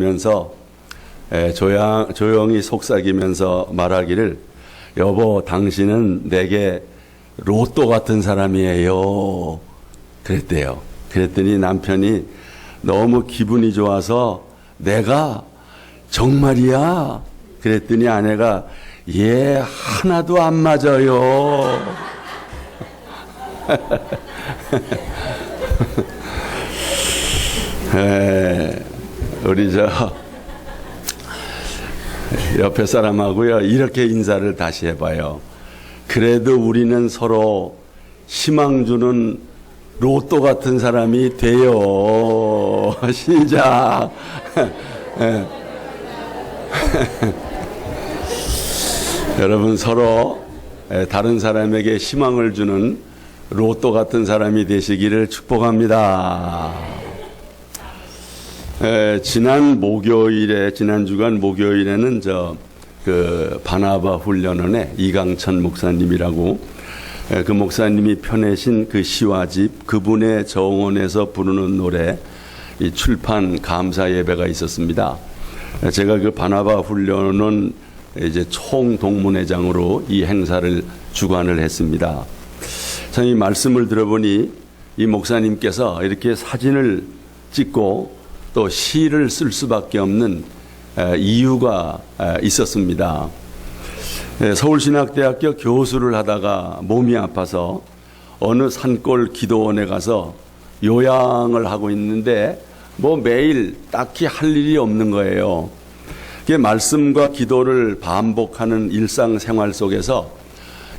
면서 조용히 속삭이면서 말하기를, 여보, 당신은 내게 로또 같은 사람이에요. 그랬대요. 그랬더니 남편이 너무 기분이 좋아서, 내가 정말이야? 그랬더니 아내가, 예, 하나도 안 맞아요. 우리 옆에 사람하고요, 이렇게 인사를 다시 해봐요. 그래도 우리는 서로 희망 주는 로또 같은 사람이 돼요. 시작. 여러분, 서로 다른 사람에게 희망을 주는 로또 같은 사람이 되시기를 축복합니다. 지난 주간 목요일에는 바나바 훈련원의 이강천 목사님이라고, 그 목사님이 펴내신 그 시와집, 그분의 정원에서 부르는 노래, 이 출판 감사 예배가 있었습니다. 제가 그 바나바 훈련원 이제 총동문회장으로 이 행사를 주관을 했습니다. 참, 이 말씀을 들어보니 이 목사님께서 이렇게 사진을 찍고 또 시를 쓸 수밖에 없는 이유가 있었습니다. 서울신학대학교 교수를 하다가 몸이 아파서 어느 산골 기도원에 가서 요양을 하고 있는데 매일 딱히 할 일이 없는 거예요. 말씀과 기도를 반복하는 일상생활 속에서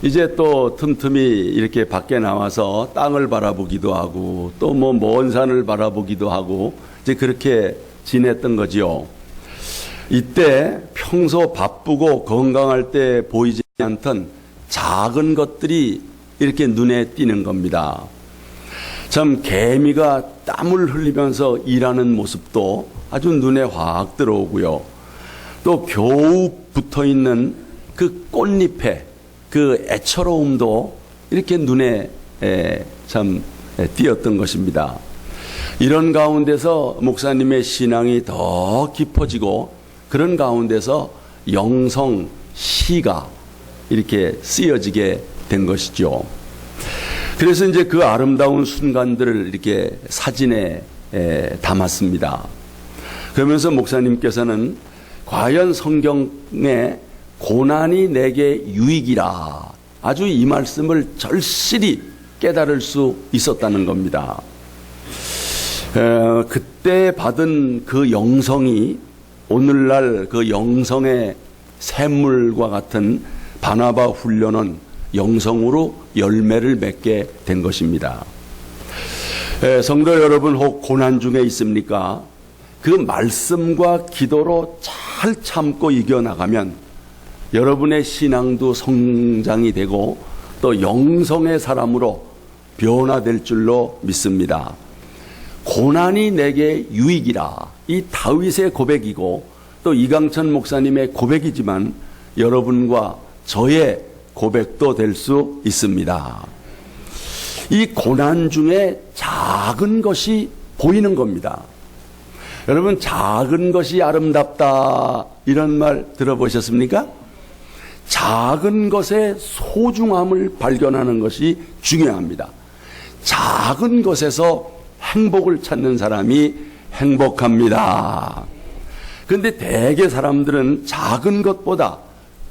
이제 또 틈틈이 이렇게 밖에 나와서 땅을 바라보기도 하고 또 먼 산을 바라보기도 하고 이제 그렇게 지냈던 거지요. 이때 평소 바쁘고 건강할 때 보이지 않던 작은 것들이 이렇게 눈에 띄는 겁니다. 참, 개미가 땀을 흘리면서 일하는 모습도 아주 눈에 확 들어오고요. 또 겨우 붙어 있는 그 꽃잎의 그 애처로움도 이렇게 눈에 참 띄었던 것입니다. 이런 가운데서 목사님의 신앙이 더 깊어지고, 그런 가운데서 영성 시가 이렇게 쓰여지게 된 것이죠. 그래서 이제 그 아름다운 순간들을 이렇게 사진에 담았습니다. 그러면서 목사님께서는 과연 성경에 고난이 내게 유익이라, 아주 이 말씀을 절실히 깨달을 수 있었다는 겁니다. 그때 받은 그 영성이 오늘날 그 영성의 샘물과 같은 바나바 훈련원 영성으로 열매를 맺게 된 것입니다. 성도 여러분, 혹 고난 중에 있습니까? 그 말씀과 기도로 잘 참고 이겨나가면 여러분의 신앙도 성장이 되고 또 영성의 사람으로 변화될 줄로 믿습니다. 고난이 내게 유익이라, 이 다윗의 고백이고 또 이강천 목사님의 고백이지만 여러분과 저의 고백도 될 수 있습니다. 이 고난 중에 작은 것이 보이는 겁니다. 여러분, 작은 것이 아름답다, 이런 말 들어보셨습니까? 작은 것의 소중함을 발견하는 것이 중요합니다. 작은 것에서 행복을 찾는 사람이 행복합니다. 그런데 대개 사람들은 작은 것보다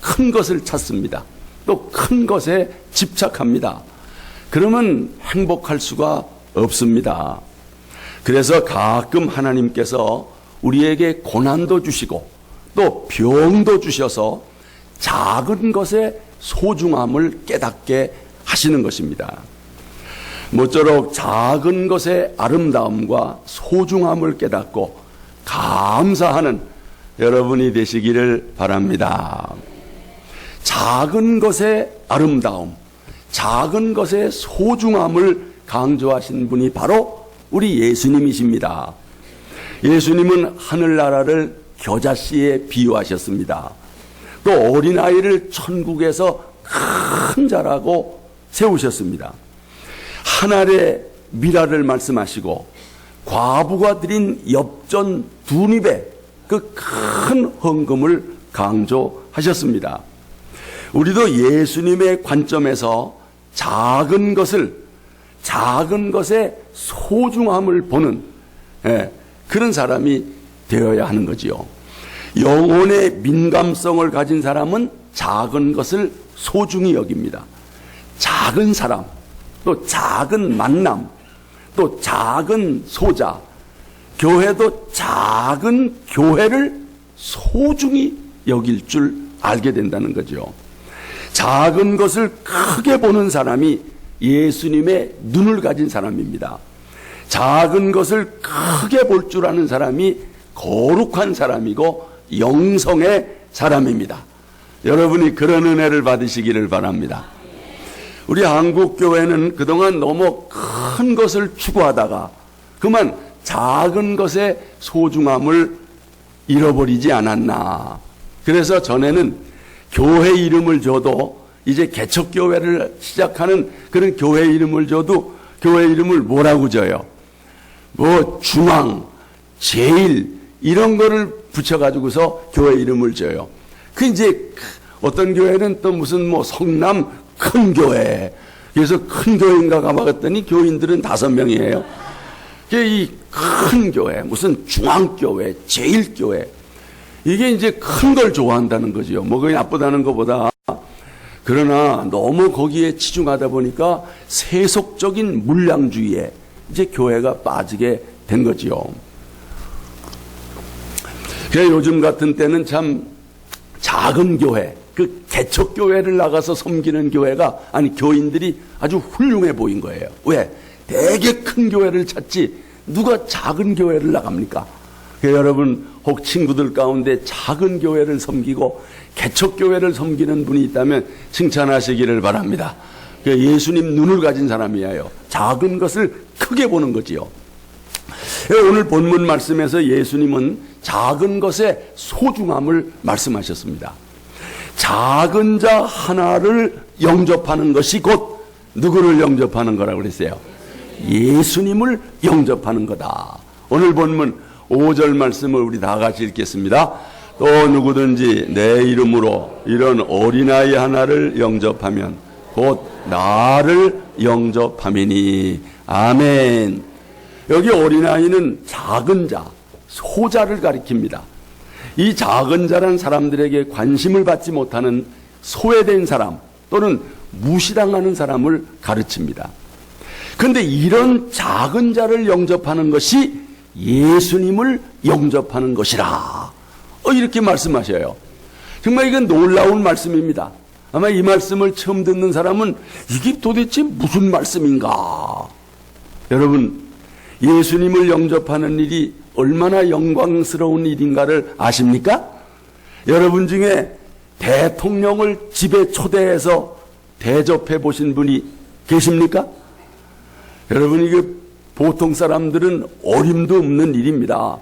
큰 것을 찾습니다. 또 큰 것에 집착합니다. 그러면 행복할 수가 없습니다. 그래서 가끔 하나님께서 우리에게 고난도 주시고 또 병도 주셔서 작은 것의 소중함을 깨닫게 하시는 것입니다. 모쪼록 작은 것의 아름다움과 소중함을 깨닫고 감사하는 여러분이 되시기를 바랍니다. 작은 것의 아름다움, 작은 것의 소중함을 강조하신 분이 바로 우리 예수님이십니다. 예수님은 하늘나라를 겨자씨에 비유하셨습니다. 또 어린아이를 천국에서 큰 자라고 세우셨습니다. 한 알의 미라를 말씀하시고 과부가 드린 엽전 2입에 그 큰 헌금을 강조하셨습니다. 우리도 예수님의 관점에서 작은 것의 소중함을 보는 그런 사람이 되어야 하는 거지요. 영혼의 민감성을 가진 사람은 작은 것을 소중히 여깁니다. 작은 사람, 또 작은 만남, 또 작은 소자, 교회도 작은 교회를 소중히 여길 줄 알게 된다는 거죠. 작은 것을 크게 보는 사람이 예수님의 눈을 가진 사람입니다. 작은 것을 크게 볼 줄 아는 사람이 거룩한 사람이고 영성의 사람입니다. 여러분이 그런 은혜를 받으시기를 바랍니다. 우리 한국교회는 그동안 너무 큰 것을 추구하다가 그만 작은 것의 소중함을 잃어버리지 않았나. 그래서 전에는 교회 이름을 줘도 이제 개척교회를 시작하는 그런 교회 이름을 줘도 교회 이름을 뭐라고 줘요? 뭐 중앙, 제일 이런 거를 붙여가지고서 교회 이름을 줘요. 그 이제 어떤 교회는 또 무슨 뭐 성남 큰 교회. 그래서 큰 교회인가 가봤더니 교인들은 5명이에요. 이 큰 교회, 무슨 중앙교회, 제일교회. 이게 이제 큰 걸 좋아한다는 거죠. 뭐 그게 나쁘다는 것보다. 그러나 너무 거기에 치중하다 보니까 세속적인 물량주의에 이제 교회가 빠지게 된 거지요. 그래서 요즘 같은 때는 참 작은 교회, 그 개척교회를 나가서 섬기는 교회가, 아니 교인들이 아주 훌륭해 보인 거예요. 왜? 되게 큰 교회를 찾지 누가 작은 교회를 나갑니까? 여러분 혹 친구들 가운데 작은 교회를 섬기고 개척교회를 섬기는 분이 있다면 칭찬하시기를 바랍니다. 예수님 눈을 가진 사람이에요. 작은 것을 크게 보는 거지요. 오늘 본문 말씀에서 예수님은 작은 것의 소중함을 말씀하셨습니다. 작은 자 하나를 영접하는 것이 곧 누구를 영접하는 거라고 그랬어요? 예수님을 영접하는 거다. 오늘 본문 5절 말씀을 우리 다 같이 읽겠습니다. 또 누구든지 내 이름으로 이런 어린아이 하나를 영접하면 곧 나를 영접함이니. 아멘. 여기 어린아이는 작은 자, 소자를 가리킵니다. 이 작은 자란 사람들에게 관심을 받지 못하는 소외된 사람 또는 무시당하는 사람을 가르칩니다. 그런데 이런 작은 자를 영접하는 것이 예수님을 영접하는 것이라 이렇게 말씀하셔요. 정말 이건 놀라운 말씀입니다. 아마 이 말씀을 처음 듣는 사람은 이게 도대체 무슨 말씀인가? 여러분, 예수님을 영접하는 일이 얼마나 영광스러운 일인가를 아십니까? 여러분 중에 대통령을 집에 초대해서 대접해 보신 분이 계십니까? 여러분, 이게 보통 사람들은 어림도 없는 일입니다.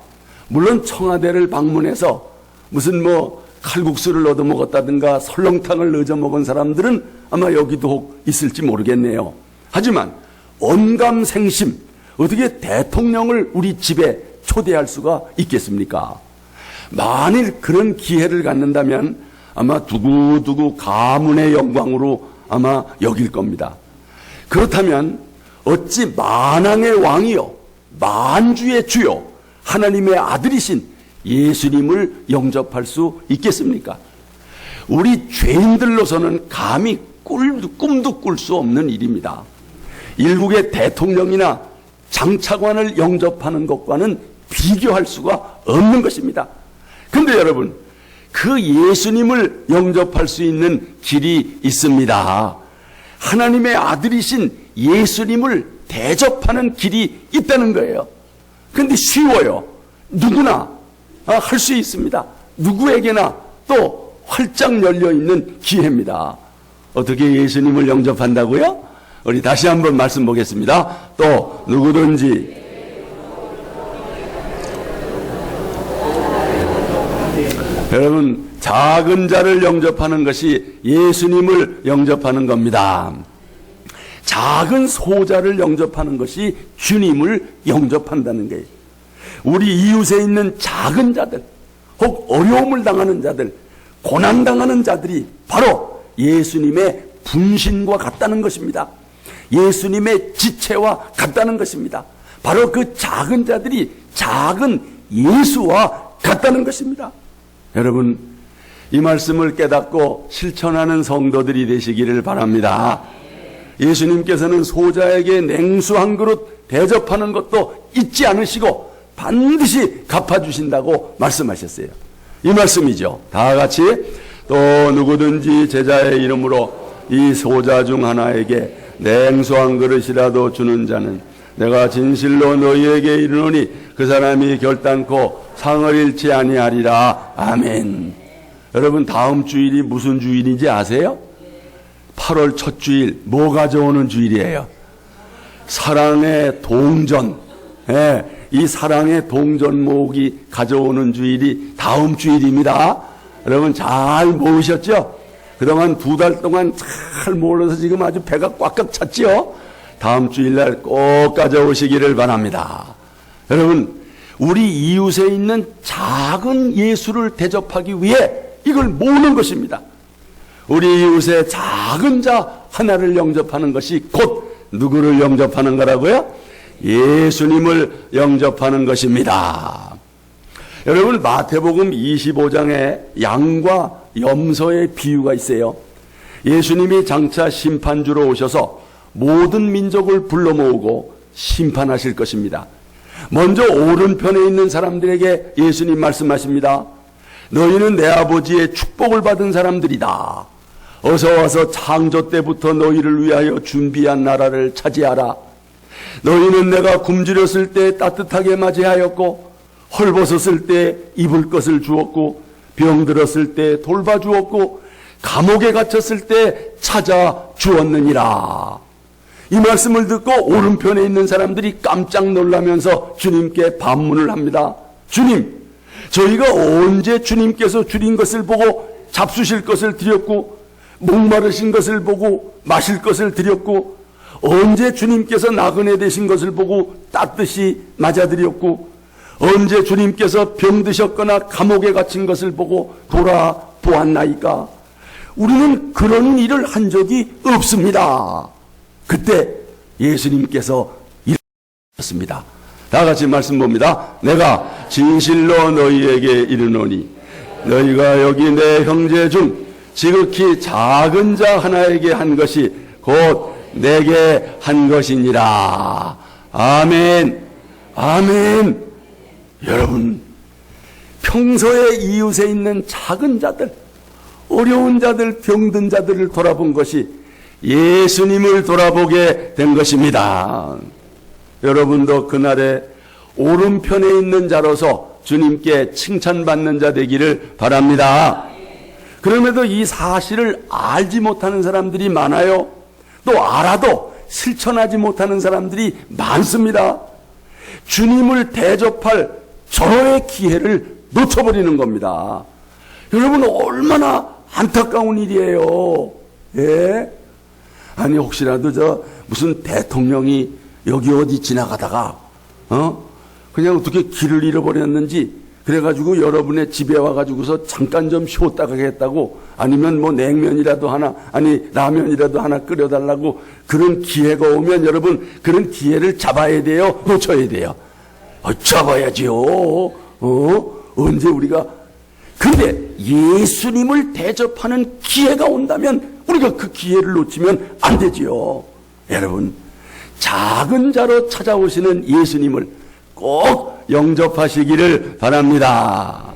물론 청와대를 방문해서 무슨 뭐 칼국수를 얻어먹었다든가 설렁탕을 얻어먹은 사람들은 아마 여기도 혹 있을지 모르겠네요. 하지만 언감생심, 어떻게 대통령을 우리 집에 초대할 수가 있겠습니까? 만일 그런 기회를 갖는다면 아마 두고두고 가문의 영광으로 아마 여길 겁니다. 그렇다면 어찌 만왕의 왕이요 만주의 주요 하나님의 아들이신 예수님을 영접할 수 있겠습니까? 우리 죄인들로서는 감히 꿈도 꿀 수 없는 일입니다. 일국의 대통령이나 장차관을 영접하는 것과는 비교할 수가 없는 것입니다. 그런데 여러분, 그 예수님을 영접할 수 있는 길이 있습니다. 하나님의 아들이신 예수님을 대접하는 길이 있다는 거예요. 그런데 쉬워요. 누구나 할 수 있습니다. 누구에게나 또 활짝 열려있는 기회입니다. 어떻게 예수님을 영접한다고요? 우리 다시 한번 말씀 보겠습니다. 또 누구든지 여러분, 작은 자를 영접하는 것이 예수님을 영접하는 겁니다. 작은 소자를 영접하는 것이 주님을 영접한다는 거예요. 우리 이웃에 있는 작은 자들, 혹 어려움을 당하는 자들, 고난당하는 자들이 바로 예수님의 분신과 같다는 것입니다. 예수님의 지체와 같다는 것입니다. 바로 그 작은 자들이 작은 예수와 같다는 것입니다. 여러분, 이 말씀을 깨닫고 실천하는 성도들이 되시기를 바랍니다. 예수님께서는 소자에게 냉수 한 그릇 대접하는 것도 잊지 않으시고 반드시 갚아주신다고 말씀하셨어요. 이 말씀이죠. 다 같이 또 누구든지 제자의 이름으로 이 소자 중 하나에게 냉수 한 그릇이라도 주는 자는 내가 진실로 너희에게 이르노니 그 사람이 결단코 상을 잃지 아니하리라. 아멘. 여러분, 다음 주일이 무슨 주일인지 아세요? 8월 첫 주일, 뭐 가져오는 주일이에요? 사랑의 동전. 이 사랑의 동전목이 가져오는 주일이 다음 주일입니다. 여러분 잘 모으셨죠? 그동안 2달 동안 잘 모아서 지금 아주 배가 꽉꽉 찼지요? 다음 주일날 꼭 가져오시기를 바랍니다. 여러분, 우리 이웃에 있는 작은 예수를 대접하기 위해 이걸 모으는 것입니다. 우리 이웃의 작은 자 하나를 영접하는 것이 곧 누구를 영접하는 거라고요? 예수님을 영접하는 것입니다. 여러분, 마태복음 25장에 양과 염소의 비유가 있어요. 예수님이 장차 심판주로 오셔서 모든 민족을 불러 모으고 심판하실 것입니다. 먼저 오른편에 있는 사람들에게 예수님 말씀하십니다. 너희는 내 아버지의 축복을 받은 사람들이다. 어서 와서 창조 때부터 너희를 위하여 준비한 나라를 차지하라. 너희는 내가 굶주렸을 때 따뜻하게 맞이하였고 헐벗었을 때 입을 것을 주었고 병들었을 때 돌봐주었고 감옥에 갇혔을 때 찾아주었느니라. 이 말씀을 듣고 오른편에 있는 사람들이 깜짝 놀라면서 주님께 반문을 합니다. 주님, 저희가 언제 주님께서 줄인 것을 보고 잡수실 것을 드렸고 목마르신 것을 보고 마실 것을 드렸고 언제 주님께서 나그네 되신 것을 보고 따뜻이 맞아드렸고 언제 주님께서 병드셨거나 감옥에 갇힌 것을 보고 돌아보았나이까? 우리는 그런 일을 한 적이 없습니다. 그때 예수님께서 이르셨습니다. 다 같이 말씀 봅니다. 내가 진실로 너희에게 이르노니 너희가 여기 내 형제 중 지극히 작은 자 하나에게 한 것이 곧 내게 한 것이니라. 아멘. 아멘. 여러분, 평소에 이웃에 있는 작은 자들, 어려운 자들, 병든 자들을 돌아본 것이 예수님을 돌아보게 된 것입니다. 여러분도 그날에 오른편에 있는 자로서 주님께 칭찬받는 자 되기를 바랍니다. 그럼에도 이 사실을 알지 못하는 사람들이 많아요. 또 알아도 실천하지 못하는 사람들이 많습니다. 주님을 대접할 절호의 기회를 놓쳐버리는 겁니다. 여러분, 얼마나 안타까운 일이에요. 예? 아니, 혹시라도 무슨 대통령이 여기 어디 지나가다가 그냥 어떻게 길을 잃어버렸는지 그래가지고 여러분의 집에 와가지고서 잠깐 좀 쉬었다 가겠다고, 아니면 뭐 냉면이라도 하나, 아니 라면이라도 하나 끓여달라고 그런 기회가 오면 여러분 그런 기회를 잡아야 돼요? 놓쳐야 돼요? 잡아야지요. 언제 우리가. 근데 예수님을 대접하는 기회가 온다면 우리가 그 기회를 놓치면 안 되지요. 여러분, 작은 자로 찾아오시는 예수님을 꼭 영접하시기를 바랍니다.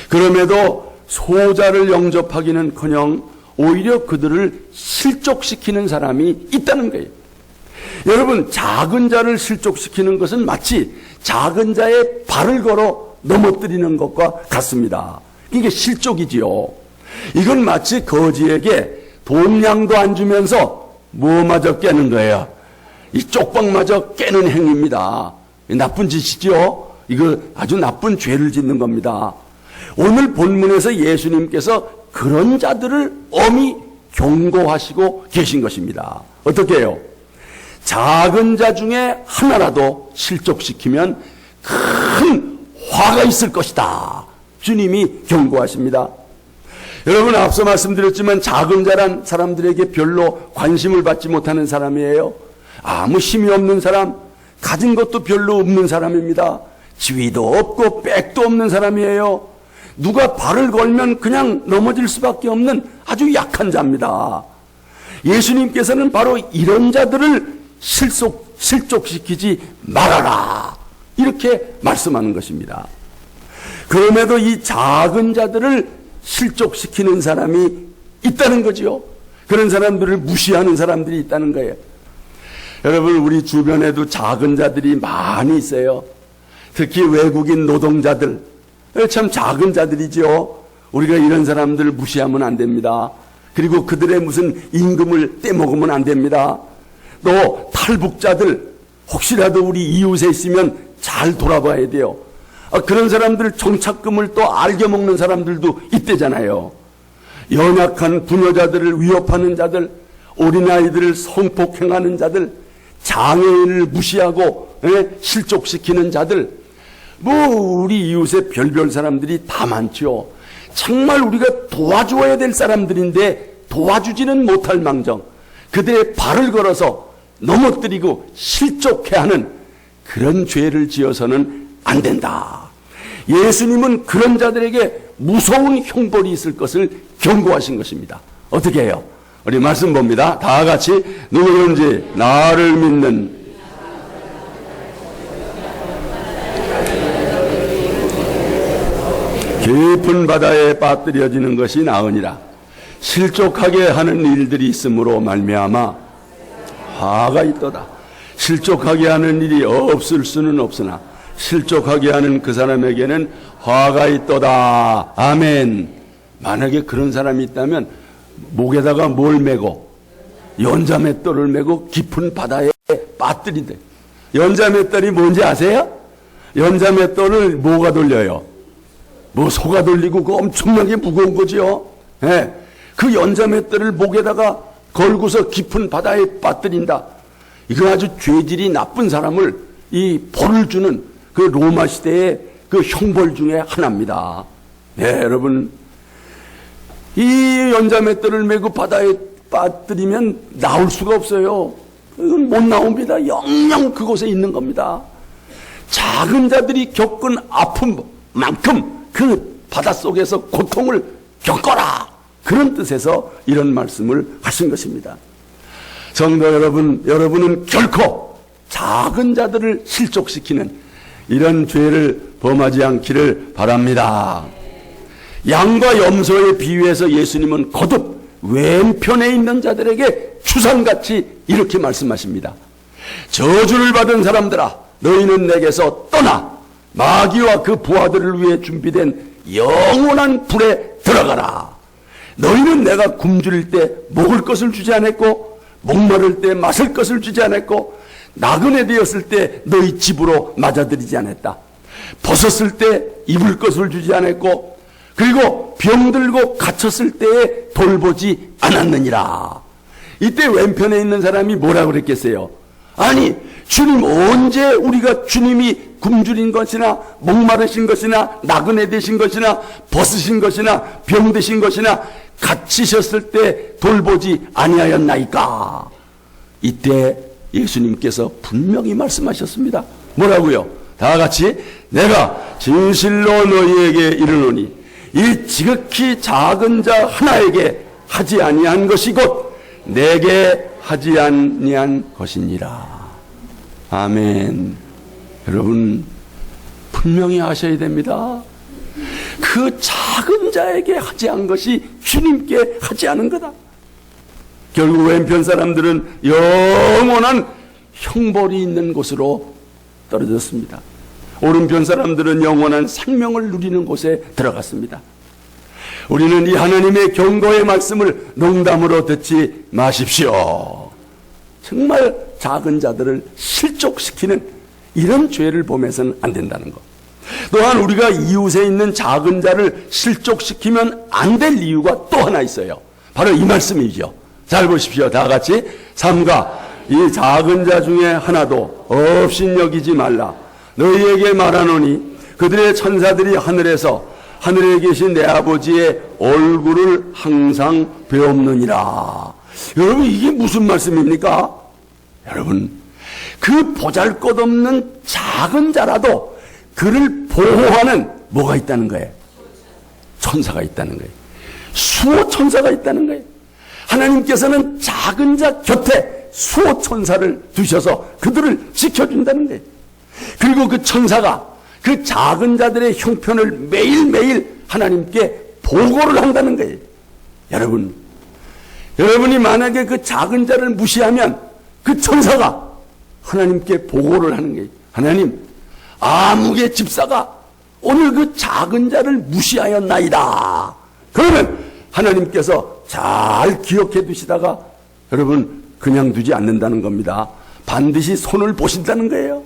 그럼에도 소자를 영접하기는커녕 오히려 그들을 실족시키는 사람이 있다는 거예요. 여러분, 작은 자를 실족시키는 것은 마치 작은 자의 발을 걸어 넘어뜨리는 것과 같습니다. 이게 실족이지요. 이건 마치 거지에게 돈량도 안 주면서 뭐마저 깨는 거예요. 이 쪽방마저 깨는 행위입니다. 나쁜 짓이죠. 이거 아주 나쁜 죄를 짓는 겁니다. 오늘 본문에서 예수님께서 그런 자들을 엄히 경고하시고 계신 것입니다. 어떻게 해요? 작은 자 중에 하나라도 실족시키면 큰 화가 있을 것이다. 주님이 경고하십니다. 여러분, 앞서 말씀드렸지만 작은 자란 사람들에게 별로 관심을 받지 못하는 사람이에요. 아무 힘이 없는 사람, 가진 것도 별로 없는 사람입니다. 지위도 없고 백도 없는 사람이에요. 누가 발을 걸면 그냥 넘어질 수밖에 없는 아주 약한 자입니다. 예수님께서는 바로 이런 자들을 실족시키지 말아라, 이렇게 말씀하는 것입니다. 그럼에도 이 작은 자들을 실족시키는 사람이 있다는 거지요. 그런 사람들을 무시하는 사람들이 있다는 거예요. 여러분, 우리 주변에도 작은 자들이 많이 있어요. 특히 외국인 노동자들, 참 작은 자들이죠. 우리가 이런 사람들을 무시하면 안 됩니다. 그리고 그들의 무슨 임금을 떼먹으면 안 됩니다. 또 탈북자들, 혹시라도 우리 이웃에 있으면 잘 돌아봐야 돼요. 그런 사람들 정착금을 또 알겨먹는 사람들도 있대잖아요. 연약한 부녀자들을 위협하는 자들, 어린아이들을 성폭행하는 자들, 장애인을 무시하고 실족시키는 자들, 우리 이웃에 별별 사람들이 다 많죠. 정말 우리가 도와줘야 될 사람들인데 도와주지는 못할 망정 그들의 발을 걸어서 넘어뜨리고 실족해 하는 그런 죄를 지어서는 안 된다. 예수님은 그런 자들에게 무서운 형벌이 있을 것을 경고하신 것입니다. 어떻게 해요? 우리 말씀 봅니다. 다 같이 누구든지 나를 믿는 깊은 바다에 빠뜨려지는 것이 나으니라. 실족하게 하는 일들이 있으므로 말미암아 화가 있도다. 실족하게 하는 일이 없을 수는 없으나 실족하게 하는 그 사람에게는 화가 있도다. 아멘. 만약에 그런 사람이 있다면 목에다가 뭘 메고, 연자맷돌을 메고 깊은 바다에 빠뜨린대. 연자맷돌이 뭔지 아세요? 연자맷돌을 뭐가 돌려요? 소가 돌리고 그 엄청나게 무거운 거지요. 예. 그 연자맷돌을 목에다가 걸고서 깊은 바다에 빠뜨린다. 이건 아주 죄질이 나쁜 사람을 이 벌을 주는 그 로마 시대의 그 형벌 중에 하나입니다. 네, 여러분, 이 연자맷돌을 메고 바다에 빠뜨리면 나올 수가 없어요. 이건 못 나옵니다. 영영 그곳에 있는 겁니다. 작은 자들이 겪은 아픔만큼 그 바닷속에서 고통을 겪어라, 그런 뜻에서 이런 말씀을 하신 것입니다. 성도 여러분, 여러분은 결코 작은 자들을 실족시키는 이런 죄를 범하지 않기를 바랍니다. 양과 염소에 비유해서 예수님은 거듭 왼편에 있는 자들에게 추상같이 이렇게 말씀하십니다. 저주를 받은 사람들아, 너희는 내게서 떠나 마귀와 그 부하들을 위해 준비된 영원한 불에 들어가라. 너희는 내가 굶주릴 때 먹을 것을 주지 않았고, 목마를 때 마실 것을 주지 않았고, 나그네 되었을 때 너희 집으로 맞아들이지 않았다. 벗었을 때 입을 것을 주지 않았고, 그리고 병들고 갇혔을 때에 돌보지 않았느니라. 이때 왼편에 있는 사람이 뭐라고 그랬겠어요? 아니, 주님, 언제 우리가 주님이 굶주린 것이나 목마르신 것이나 나그네 되신 것이나 벗으신 것이나 병드신 것이나 갇히셨을 때 돌보지 아니하였나이까? 이때 예수님께서 분명히 말씀하셨습니다. 뭐라고요? 다 같이, 내가 진실로 너희에게 이르노니 이 지극히 작은 자 하나에게 하지 아니한 것이 곧 내게 하지 아니한 것이니라. 아멘. 여러분, 분명히 아셔야 됩니다. 그 작은 자에게 하지 않은 것이 주님께 하지 않은 거다. 결국 왼편 사람들은 영원한 형벌이 있는 곳으로 떨어졌습니다. 오른편 사람들은 영원한 생명을 누리는 곳에 들어갔습니다. 우리는 이 하나님의 경고의 말씀을 농담으로 듣지 마십시오. 정말 작은 자들을 실족시키는 이런 죄를 범해서는 안 된다는 것. 또한 우리가 이웃에 있는 작은 자를 실족시키면 안 될 이유가 또 하나 있어요. 바로 이 말씀이죠. 잘 보십시오. 다 같이. 삼가 이 작은 자 중에 하나도 없인 여기지 말라. 너희에게 말하노니 그들의 천사들이 하늘에서 하늘에 계신 내 아버지의 얼굴을 항상 배옵느니라. 여러분, 이게 무슨 말씀입니까? 여러분, 그 보잘것없는 작은 자라도 그를 보호하는 뭐가 있다는 거예요? 천사가 있다는 거예요. 수호 천사가 있다는 거예요. 하나님께서는 작은 자 곁에 수호 천사를 두셔서 그들을 지켜준다는 거예요. 그리고 그 천사가 그 작은 자들의 형편을 매일매일 하나님께 보고를 한다는 거예요. 여러분이 만약에 그 작은 자를 무시하면 그 천사가 하나님께 보고를 하는 거예요. 하나님, 아무개 집사가 오늘 그 작은 자를 무시하였나이다. 그러면 하나님께서 잘 기억해 두시다가 여러분 그냥 두지 않는다는 겁니다. 반드시 손을 보신다는 거예요.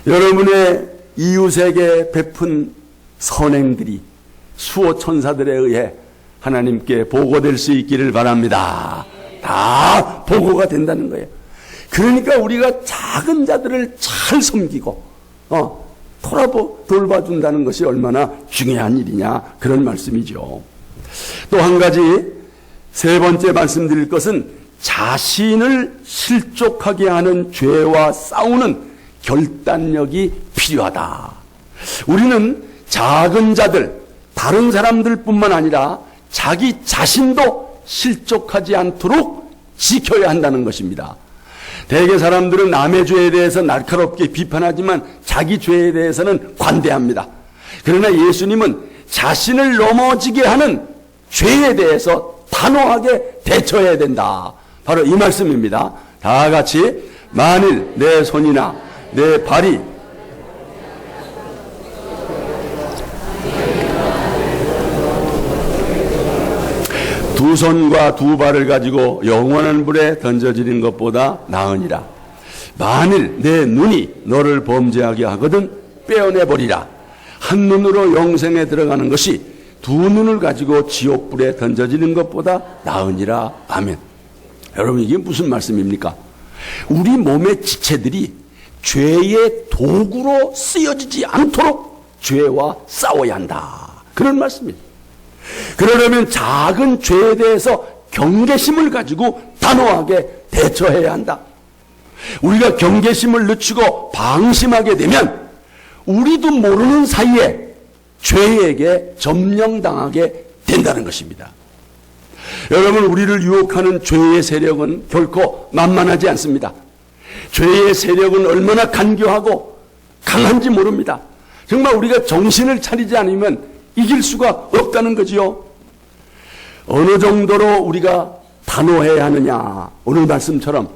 여러분의 이웃에게 베푼 선행들이 수호 천사들에 의해 하나님께 보고될 수 있기를 바랍니다. 다 보고가 된다는 거예요. 그러니까 우리가 작은 자들을 잘 섬기고 돌봐준다는 것이 얼마나 중요한 일이냐, 그런 말씀이죠. 또 한 가지, 세 번째 말씀드릴 것은 자신을 실족하게 하는 죄와 싸우는 결단력이 필요하다. 우리는 작은 자들, 다른 사람들뿐만 아니라 자기 자신도 실족하지 않도록 지켜야 한다는 것입니다. 대개 사람들은 남의 죄에 대해서 날카롭게 비판하지만 자기 죄에 대해서는 관대합니다. 그러나 예수님은 자신을 넘어지게 하는 죄에 대해서 단호하게 대처해야 된다. 바로 이 말씀입니다. 다 같이, 만일 내 손이나 내 발이 두 손과 두 발을 가지고 영원한 불에 던져지는 것보다 나으니라. 만일 내 눈이 너를 범죄하게 하거든 빼어내버리라. 한 눈으로 영생에 들어가는 것이 두 눈을 가지고 지옥불에 던져지는 것보다 나으니라. 아멘. 여러분, 이게 무슨 말씀입니까? 우리 몸의 지체들이 죄의 도구로 쓰여지지 않도록 죄와 싸워야 한다. 그런 말씀입니다. 그러려면 작은 죄에 대해서 경계심을 가지고 단호하게 대처해야 한다. 우리가 경계심을 늦추고 방심하게 되면 우리도 모르는 사이에 죄에게 점령당하게 된다는 것입니다. 여러분, 우리를 유혹하는 죄의 세력은 결코 만만하지 않습니다. 죄의 세력은 얼마나 간교하고 강한지 모릅니다. 정말 우리가 정신을 차리지 않으면 이길 수가 없다는 거지요. 어느 정도로 우리가 단호해야 하느냐. 오늘 말씀처럼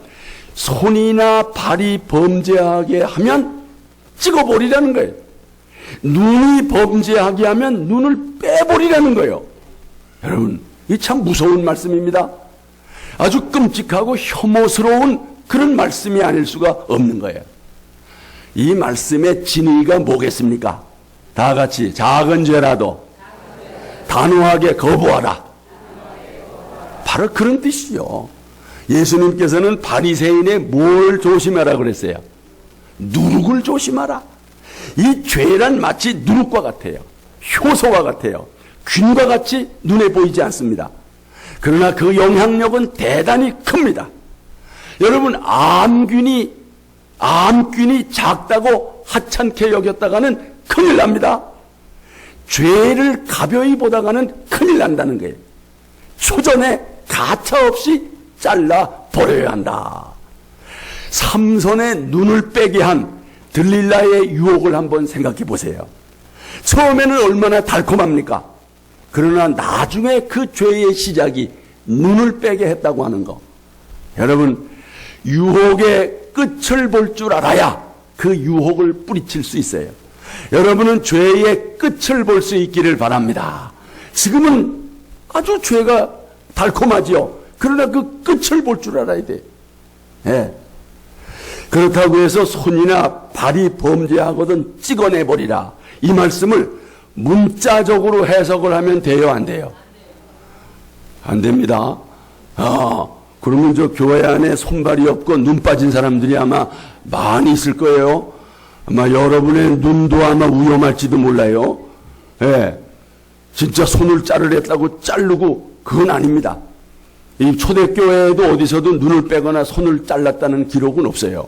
손이나 발이 범죄하게 하면 찍어버리라는 거예요. 눈이 범죄하게 하면 눈을 빼버리라는 거예요. 여러분, 이 참 무서운 말씀입니다. 아주 끔찍하고 혐오스러운 그런 말씀이 아닐 수가 없는 거예요. 이 말씀의 진의가 뭐겠습니까? 다 같이, 작은 죄라도 단호하게 거부하라. 바로 그런 뜻이죠. 예수님께서는 바리새인의 뭘 조심하라 그랬어요? 누룩을 조심하라. 이 죄란 마치 누룩과 같아요. 효소와 같아요. 균과 같이 눈에 보이지 않습니다. 그러나 그 영향력은 대단히 큽니다. 여러분, 암균이 작다고 하찮게 여겼다가는 큰일 납니다. 죄를 가벼이 보다가는 큰일 난다는 거예요. 초전에 가차없이 잘라 버려야 한다. 삼손의 눈을 빼게 한 들릴라의 유혹을 한번 생각해 보세요. 처음에는 얼마나 달콤합니까? 그러나 나중에 그 죄의 시작이 눈을 빼게 했다고 하는 거. 여러분, 유혹의 끝을 볼 줄 알아야 그 유혹을 뿌리칠 수 있어요. 여러분은 죄의 끝을 볼 수 있기를 바랍니다. 지금은 아주 죄가 달콤하지요. 그러나 그 끝을 볼 줄 알아야 돼. 예. 그렇다고 해서 손이나 발이 범죄하거든 찍어내버리라. 이 말씀을 문자적으로 해석을 하면 돼요, 안 돼요? 안 됩니다. 그러면 저 교회 안에 손발이 없고 눈 빠진 사람들이 아마 많이 있을 거예요. 아마 여러분의 눈도 아마 위험할지도 몰라요. 예. 진짜 손을 자르랬다고 자르고 그건 아닙니다. 이 초대교회에도 어디서도 눈을 빼거나 손을 잘랐다는 기록은 없어요.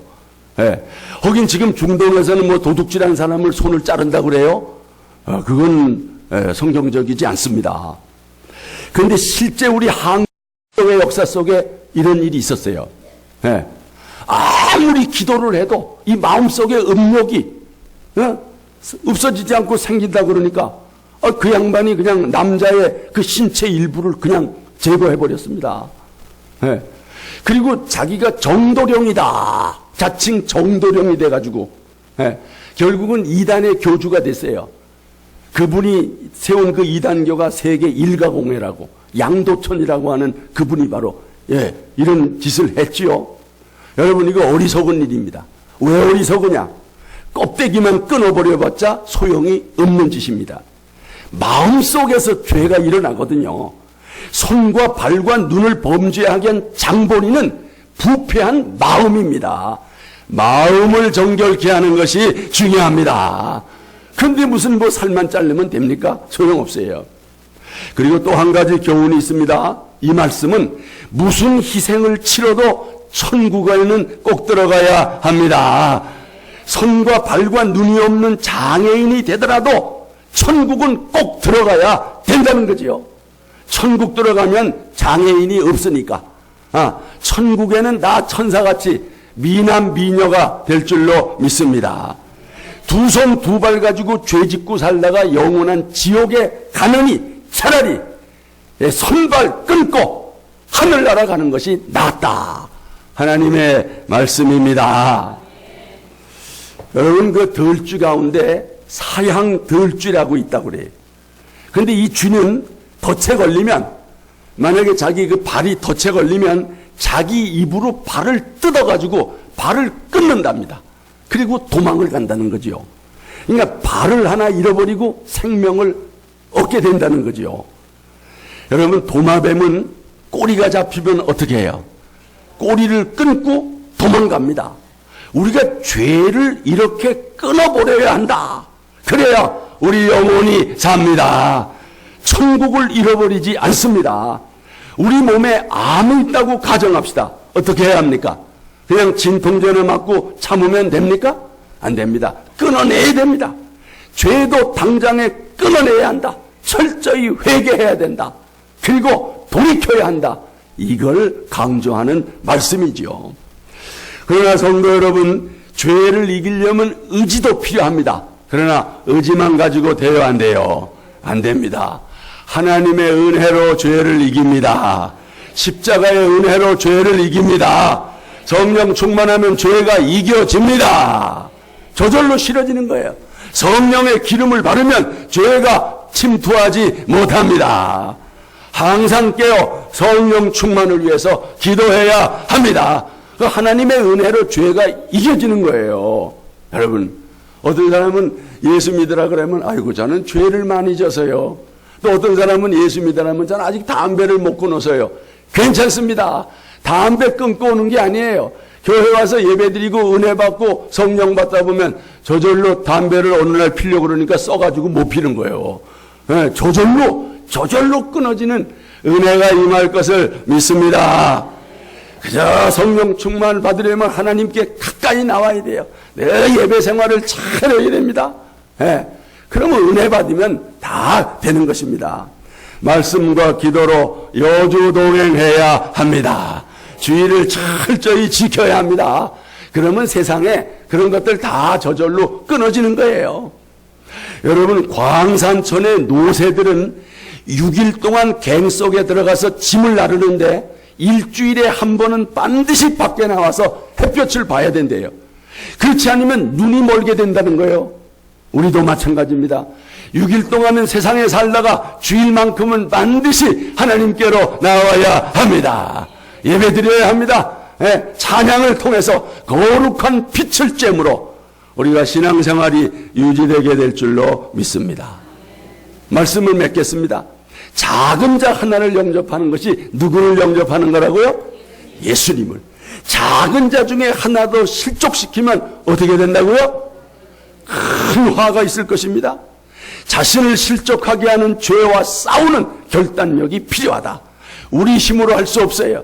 예. 거긴 지금 중동에서는 뭐 도둑질한 사람을 손을 자른다고 그래요? 그건 성경적이지 않습니다. 그런데 실제 우리 한국의 역사 속에 이런 일이 있었어요. 예. 아무리 기도를 해도 이 마음속의 음욕이 없어지지 않고 생긴다 그러니까 그 양반이 그냥 남자의 그 신체 일부를 그냥 제거해버렸습니다. 예. 그리고 자기가 정도령이다. 자칭 정도령이 돼가지고 결국은 이단의 교주가 됐어요. 그분이 세운 그 이단교가 세계 일가공회라고 양도천이라고 하는 그분이 바로 이런 짓을 했지요. 여러분 이거 어리석은 일입니다. 왜 어리석으냐? 껍데기만 끊어버려봤자 소용이 없는 짓입니다. 마음속에서 죄가 일어나거든요. 손과 발과 눈을 범죄하게 한 장본인은 부패한 마음입니다. 마음을 정결케 하는 것이 중요합니다. 그런데 무슨 뭐 살만 자르면 됩니까? 소용없어요. 그리고 또 한 가지 교훈이 있습니다. 이 말씀은 무슨 희생을 치러도 천국에는 꼭 들어가야 합니다. 손과 발과 눈이 없는 장애인이 되더라도 천국은 꼭 들어가야 된다는 거지요. 천국 들어가면 장애인이 없으니까 천국에는 나 천사같이 미남 미녀가 될 줄로 믿습니다. 두 손 두 발 가지고 죄 짓고 살다가 영원한 지옥에 가느니 차라리 손발 끊고 하늘 날아가는 것이 낫다. 하나님의 말씀입니다. 여러분 그 덜쥐 가운데 사향덜쥐라고 있다고 그래요. 그런데 이 쥐는 덫에 걸리면 만약에 자기 그 발이 덫에 걸리면 자기 입으로 발을 뜯어가지고 발을 끊는답니다. 그리고 도망을 간다는 거지요. 그러니까 발을 하나 잃어버리고 생명을 얻게 된다는 거지요. 여러분 도마뱀은 꼬리가 잡히면 어떻게 해요? 꼬리를 끊고 도망갑니다. 우리가 죄를 이렇게 끊어버려야 한다. 그래야 우리 영혼이 삽니다. 천국을 잃어버리지 않습니다. 우리 몸에 암이 있다고 가정합시다. 어떻게 해야 합니까? 그냥 진통제를 맞고 참으면 됩니까? 안 됩니다. 끊어내야 됩니다. 죄도 당장에 끊어내야 한다. 철저히 회개해야 된다. 그리고 돌이켜야 한다. 이걸 강조하는 말씀이지요. 그러나 성도 여러분, 죄를 이기려면 의지도 필요합니다. 그러나 의지만 가지고 돼요, 안 돼요? 안 됩니다. 하나님의 은혜로 죄를 이깁니다. 십자가의 은혜로 죄를 이깁니다. 성령 충만하면 죄가 이겨집니다. 저절로 싫어지는 거예요. 성령의 기름을 바르면 죄가 침투하지 못합니다. 항상 깨어 성령 충만을 위해서 기도해야 합니다. 그 하나님의 은혜로 죄가 이겨지는 거예요. 여러분, 어떤 사람은 예수 믿으라 그러면 아이고 저는 죄를 많이 져서요. 또 어떤 사람은 예수 믿으라면 저는 아직 담배를 못 끊어서요. 괜찮습니다. 담배 끊고 오는 게 아니에요. 교회 와서 예배드리고 은혜 받고 성령 받다 보면 저절로 담배를 어느 날 피려고 그러니까 써가지고 못 피는 거예요. 네, 저절로 끊어지는 은혜가 임할 것을 믿습니다. 그저 성령 충만을 받으려면 하나님께 가까이 나와야 돼요. 내 예배 생활을 잘해야 됩니다. 네, 그러면 은혜 받으면 다 되는 것입니다. 말씀과 기도로 여주 동행해야 합니다. 주의를 철저히 지켜야 합니다. 그러면 세상에 그런 것들 다 저절로 끊어지는 거예요. 여러분, 광산촌의 노새들은 6일 동안 갱 속에 들어가서 짐을 나르는데 일주일에 한 번은 반드시 밖에 나와서 햇볕을 봐야 된대요. 그렇지 않으면 눈이 멀게 된다는 거예요. 우리도 마찬가지입니다. 6일 동안은 세상에 살다가 주일만큼은 반드시 하나님께로 나와야 합니다. 예배드려야 합니다. 예, 찬양을 통해서 거룩한 빛을 쬐므로 우리가 신앙생활이 유지되게 될 줄로 믿습니다. 말씀을 맺겠습니다. 작은 자 하나를 영접하는 것이 누구를 영접하는 거라고요? 예수님을. 작은 자 중에 하나 더 실족시키면 어떻게 된다고요? 큰 화가 있을 것입니다. 자신을 실족하게 하는 죄와 싸우는 결단력이 필요하다. 우리 힘으로 할 수 없어요.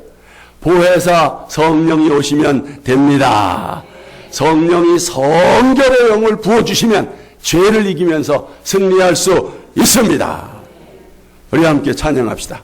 보혜사 성령이 오시면 됩니다. 성령이 성결의 영을 부어주시면 죄를 이기면서 승리할 수 있습니다. 우리 함께 찬양합시다.